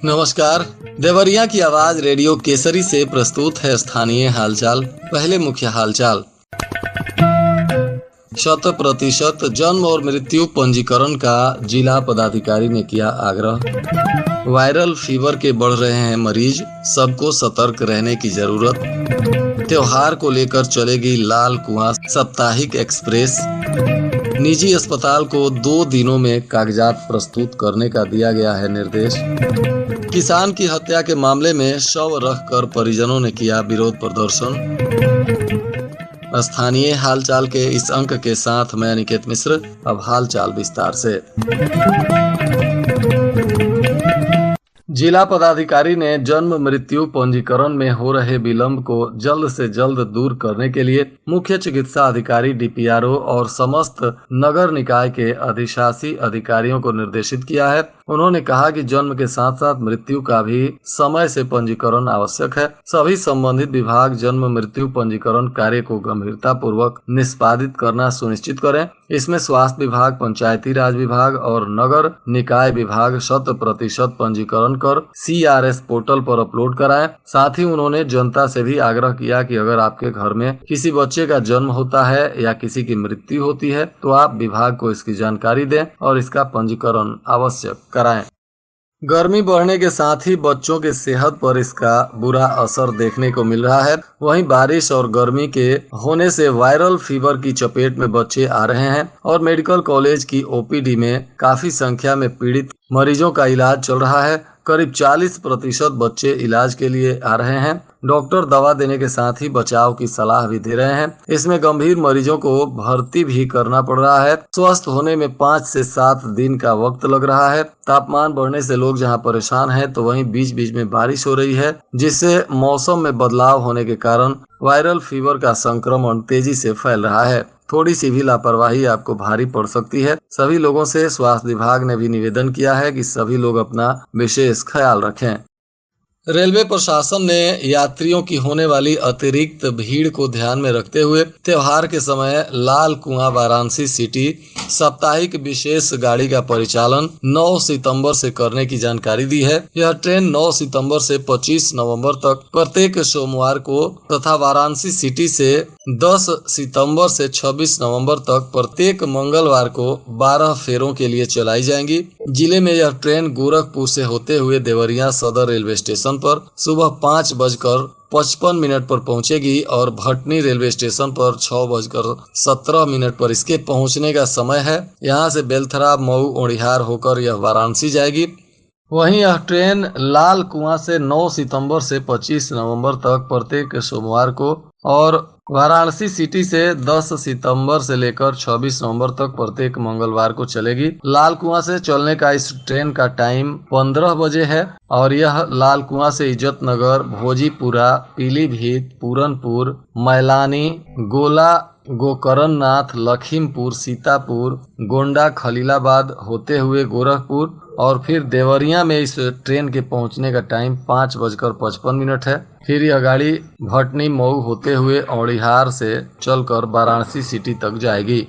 नमस्कार। देवरिया की आवाज रेडियो केसरी से प्रस्तुत है स्थानीय हालचाल। पहले मुख्य हालचाल। 100% जन्म और मृत्यु पंजीकरण का जिला पदाधिकारी ने किया आग्रह। वायरल फीवर के बढ़ रहे हैं मरीज, सबको सतर्क रहने की जरूरत। त्योहार को लेकर चलेगी लाल कुआं साप्ताहिक एक्सप्रेस। निजी अस्पताल को 2 दिनों में कागजात प्रस्तुत करने का दिया गया है निर्देश। किसान की हत्या के मामले में शव रखकर परिजनों ने किया विरोध प्रदर्शन। स्थानीय हालचाल के इस अंक के साथ मैं अनिकेत मिश्र। अब हालचाल विस्तार से। जिला पदाधिकारी ने जन्म मृत्यु पंजीकरण में हो रहे विलंब को जल्द से जल्द दूर करने के लिए मुख्य चिकित्सा अधिकारी डीपीआरओ और समस्त नगर निकाय के अधिशासी अधिकारियों को निर्देशित किया है। उन्होंने कहा कि जन्म के साथ साथ मृत्यु का भी समय से पंजीकरण आवश्यक है। सभी संबंधित विभाग जन्म मृत्यु पंजीकरण कार्य को गंभीरता पूर्वक निष्पादित करना सुनिश्चित करें। इसमें स्वास्थ्य विभाग, पंचायती राज विभाग और नगर निकाय विभाग 100% पंजीकरण कर CRS पोर्टल पर अपलोड कराएं। साथ ही उन्होंने जनता से भी आग्रह किया कि अगर आपके घर में किसी बच्चे का जन्म होता है या किसी की मृत्यु होती है तो आप विभाग को इसकी जानकारी दें और इसका पंजीकरण अवश्य कराएं। गर्मी बढ़ने के साथ ही बच्चों के सेहत पर इसका बुरा असर देखने को मिल रहा है। वहीं बारिश और गर्मी के होने से वायरल फीवर की चपेट में बच्चे आ रहे हैं और मेडिकल कॉलेज की OPD में काफी संख्या में पीड़ित मरीजों का इलाज चल रहा है। करीब 40% बच्चे इलाज के लिए आ रहे हैं। डॉक्टर दवा देने के साथ ही बचाव की सलाह भी दे रहे हैं। इसमें गंभीर मरीजों को भर्ती भी करना पड़ रहा है। स्वस्थ होने में 5 से 7 दिन का वक्त लग रहा है। तापमान बढ़ने से लोग जहां परेशान हैं तो वहीं बीच बीच में बारिश हो रही है, जिससे मौसम में बदलाव होने के कारण वायरल फीवर का संक्रमण तेजी से फैल रहा है। थोड़ी सी भी लापरवाही आपको भारी पड़ सकती है। सभी लोगों से स्वास्थ्य विभाग ने भी निवेदन किया है कि सभी लोग अपना विशेष ख्याल रखें। रेलवे प्रशासन ने यात्रियों की होने वाली अतिरिक्त भीड़ को ध्यान में रखते हुए त्योहार के समय लाल कुआं वाराणसी सिटी साप्ताहिक विशेष गाड़ी का परिचालन 9 सितंबर से करने की जानकारी दी है। यह ट्रेन 9 सितंबर से 25 नवंबर तक प्रत्येक सोमवार को तथा वाराणसी सिटी से 10 सितंबर से 26 नवंबर तक प्रत्येक मंगलवार को 12 फेरों के लिए चलाई जाएंगी। जिले में यह ट्रेन गोरखपुर से होते हुए देवरिया सदर रेलवे स्टेशन पर सुबह 5:55 पर पहुंचेगी और भटनी रेलवे स्टेशन पर 6:17 पर इसके पहुंचने का समय है। यहां से बेलथरा, मऊ, ओड़िहार होकर यह वाराणसी जाएगी। वहीं यह ट्रेन लाल कुआं से 9 सितंबर से 25 नवंबर तक प्रत्येक सोमवार को और वाराणसी सिटी से 10 सितंबर से लेकर 26 नवंबर तक प्रत्येक मंगलवार को चलेगी। लाल कुआं से चलने का इस ट्रेन का टाइम 15 बजे है और यह लाल कुआं से इज्जत नगर, भोजीपुरा, पीलीभीत, पूरनपुर, मैलानी, गोला, गोकरणनाथ, लखीमपुर, सीतापुर, गोंडा, खलीलाबाद होते हुए गोरखपुर और फिर देवरिया में इस ट्रेन के पहुंचने का टाइम 5:55 है। फिर यह गाड़ी भटनी, मऊ होते हुए औड़िहार से चलकर वाराणसी सिटी तक जाएगी।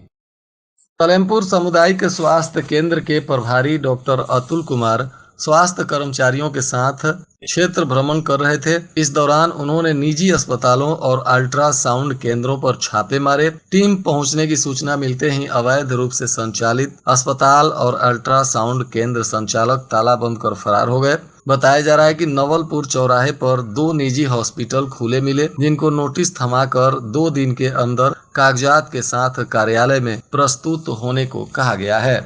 सलेमपुर सामुदायिक स्वास्थ्य केंद्र के प्रभारी डॉक्टर अतुल कुमार स्वास्थ्य कर्मचारियों के साथ क्षेत्र भ्रमण कर रहे थे। इस दौरान उन्होंने निजी अस्पतालों और अल्ट्रासाउंड केंद्रों पर छापे मारे। टीम पहुंचने की सूचना मिलते ही अवैध रूप से संचालित अस्पताल और अल्ट्रासाउंड केंद्र संचालक ताला बंद कर फरार हो गए। बताया जा रहा है कि नवलपुर चौराहे पर 2 निजी हॉस्पिटल खुले मिले, जिनको नोटिस थमाकर 2 दिन के अंदर कागजात के साथ कार्यालय में प्रस्तुत होने को कहा गया है।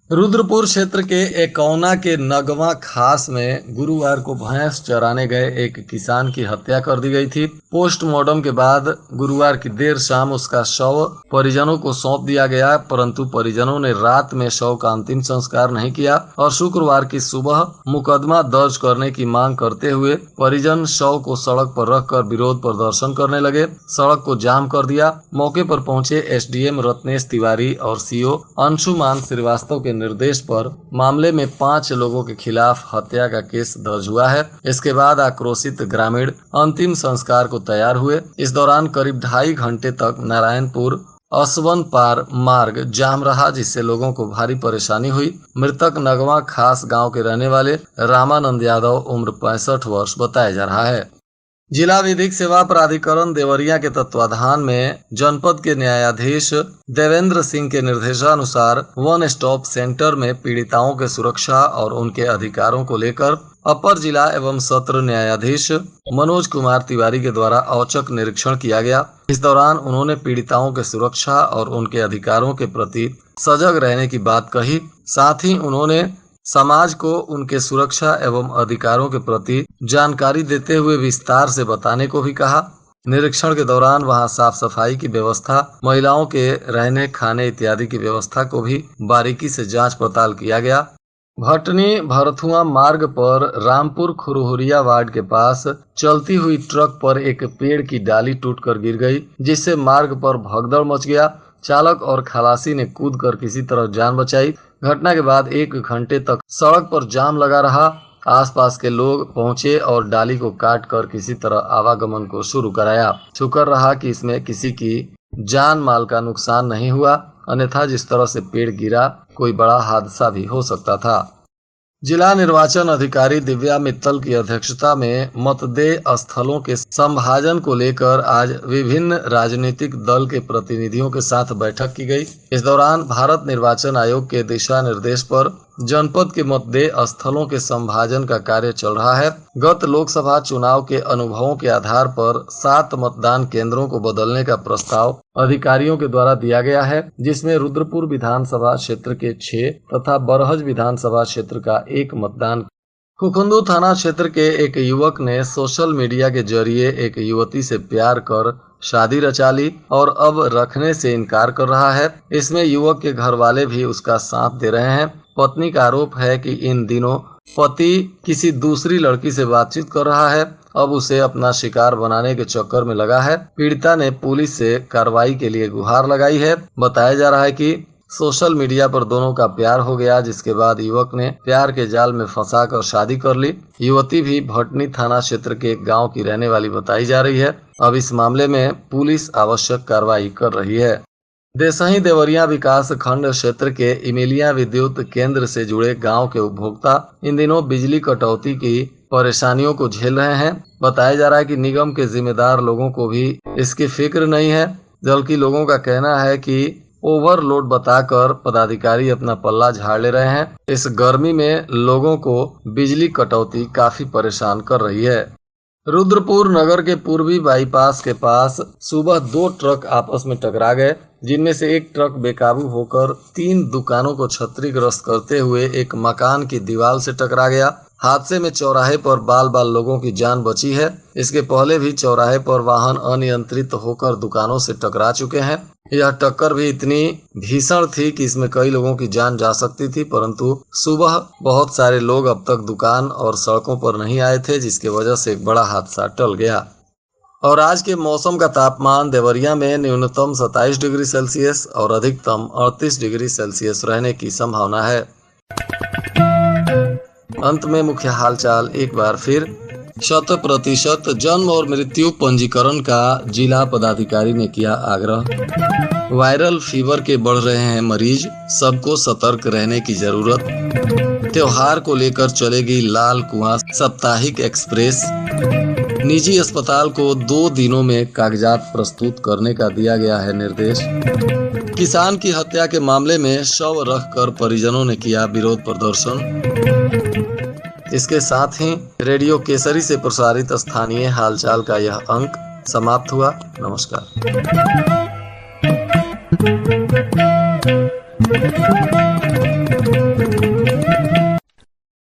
रुद्रपुर क्षेत्र के एकौना के नगवा खास में गुरुवार को भैंस चराने गए एक किसान की हत्या कर दी गई थी। पोस्टमार्टम के बाद गुरुवार की देर शाम उसका शव परिजनों को सौंप दिया गया, परंतु परिजनों ने रात में शव का अंतिम संस्कार नहीं किया और शुक्रवार की सुबह मुकदमा दर्ज करने की मांग करते हुए परिजन शव को सड़क पर रखकर विरोध प्रदर्शन करने लगे। सड़क को जाम कर दिया। मौके पर पहुंचे SDM रत्नेश तिवारी और CO अंशुमान श्रीवास्तव के निर्देश पर मामले में 5 लोगों के खिलाफ हत्या का केस दर्ज हुआ है। इसके बाद आक्रोशित ग्रामीण अंतिम संस्कार को तैयार हुए। इस दौरान करीब 2.5 घंटे तक नारायणपुर असवन पार मार्ग जाम रहा, जिससे लोगों को भारी परेशानी हुई। मृतक नगवा खास गांव के रहने वाले रामानंद यादव उम्र 65 वर्ष बताया जा रहा है। जिला विधिक सेवा प्राधिकरण देवरिया के तत्वाधान में जनपद के न्यायाधीश देवेंद्र सिंह के निर्देशानुसार वन स्टॉप सेंटर में पीड़िताओं के सुरक्षा और उनके अधिकारों को लेकर अपर जिला एवं सत्र न्यायाधीश मनोज कुमार तिवारी के द्वारा औचक निरीक्षण किया गया। इस दौरान उन्होंने पीड़िताओं के सुरक्षा और उनके अधिकारों के प्रति सजग रहने की बात कही। साथ ही उन्होंने समाज को उनके सुरक्षा एवं अधिकारों के प्रति जानकारी देते हुए विस्तार से बताने को भी कहा। निरीक्षण के दौरान वहां साफ सफाई की व्यवस्था, महिलाओं के रहने खाने इत्यादि की व्यवस्था को भी बारीकी से जांच पड़ताल किया गया। भटनी भरथुआ मार्ग पर रामपुर खुरहुरिया वार्ड के पास चलती हुई ट्रक पर एक पेड़ की डाली टूटकर गिर गई, जिससे मार्ग पर भगदड़ मच गया। चालक और खलासी ने कूदकर किसी तरह जान बचाई। घटना के बाद 1 घंटे तक सड़क पर जाम लगा रहा। आसपास के लोग पहुंचे और डाली को काट कर किसी तरह आवागमन को शुरू कराया। शुक्र रहा कि इसमें किसी की जान माल का नुकसान नहीं हुआ, अन्यथा जिस तरह से पेड़ गिरा कोई बड़ा हादसा भी हो सकता था। जिला निर्वाचन अधिकारी दिव्या मित्तल की अध्यक्षता में मतदेय स्थलों के संभाजन को लेकर आज विभिन्न राजनीतिक दल के प्रतिनिधियों के साथ बैठक की गई। इस दौरान भारत निर्वाचन आयोग के दिशा निर्देश पर जनपद के मतदेय स्थलों के संभाजन का कार्य चल रहा है। गत लोकसभा चुनाव के अनुभवों के आधार पर 7 मतदान केंद्रों को बदलने का प्रस्ताव अधिकारियों के द्वारा दिया गया है, जिसमें रुद्रपुर विधानसभा क्षेत्र के 6 तथा बरहज विधानसभा क्षेत्र का 1 मतदान। खुखुंदू थाना क्षेत्र के एक युवक ने सोशल मीडिया के जरिए एक युवती से प्यार कर शादी रचा ली और अब रखने से इनकार कर रहा है। इसमें युवक के घर वाले भी उसका साथ दे रहे हैं। पत्नी का आरोप है कि इन दिनों पति किसी दूसरी लड़की से बातचीत कर रहा है, अब उसे अपना शिकार बनाने के चक्कर में लगा है। पीड़िता ने पुलिस से कार्रवाई के लिए गुहार लगाई है। बताया जा रहा है कि सोशल मीडिया पर दोनों का प्यार हो गया, जिसके बाद युवक ने प्यार के जाल में फंसाकर शादी कर ली। युवती भी भटनी थाना क्षेत्र के एक गांव की रहने वाली बताई जा रही है। अब इस मामले में पुलिस आवश्यक कार्रवाई कर रही है। देसही देवरिया विकास खंड क्षेत्र के इमिलिया विद्युत केंद्र से जुड़े गांव के उपभोक्ता इन दिनों बिजली कटौती की परेशानियों को झेल रहे हैं। बताया जा रहा है कि निगम के जिम्मेदार लोगों को भी इसकी फिक्र नहीं है, जबकि लोगों का कहना है कि ओवरलोड बताकर पदाधिकारी अपना पल्ला झाड़ ले रहे हैं। इस गर्मी में लोगों को बिजली कटौती काफी परेशान कर रही है। रुद्रपुर नगर के पूर्वी बाईपास के पास सुबह 2 ट्रक आपस में टकरा गए, जिनमें से एक ट्रक बेकाबू होकर 3 दुकानों को क्षतिग्रस्त करते हुए एक मकान की दीवार से टकरा गया। हादसे में चौराहे पर बाल लोगों की जान बची है। इसके पहले भी चौराहे पर वाहन अनियंत्रित होकर दुकानों से टकरा चुके हैं। यह टक्कर भी इतनी भीषण थी कि इसमें कई लोगों की जान जा सकती थी, परंतु सुबह बहुत सारे लोग अब तक दुकान और सड़कों पर नहीं आए थे, जिसकी वजह से एक बड़ा हादसा टल गया। और आज के मौसम का तापमान देवरिया में न्यूनतम 27 डिग्री सेल्सियस और अधिकतम 38 डिग्री सेल्सियस रहने की संभावना है। अंत में मुख्य हालचाल एक बार फिर। 100% जन्म और मृत्यु पंजीकरण का जिला पदाधिकारी ने किया आग्रह। वायरल फीवर के बढ़ रहे हैं मरीज, सबको सतर्क रहने की जरूरत। त्योहार को लेकर चलेगी लाल कुआं साप्ताहिक एक्सप्रेस। निजी अस्पताल को 2 दिनों में कागजात प्रस्तुत करने का दिया गया है निर्देश। किसान की हत्या के मामले में शव रखकर परिजनों ने किया विरोध प्रदर्शन। इसके साथ ही रेडियो केसरी से प्रसारित स्थानीय हालचाल का यह अंक समाप्त हुआ। नमस्कार।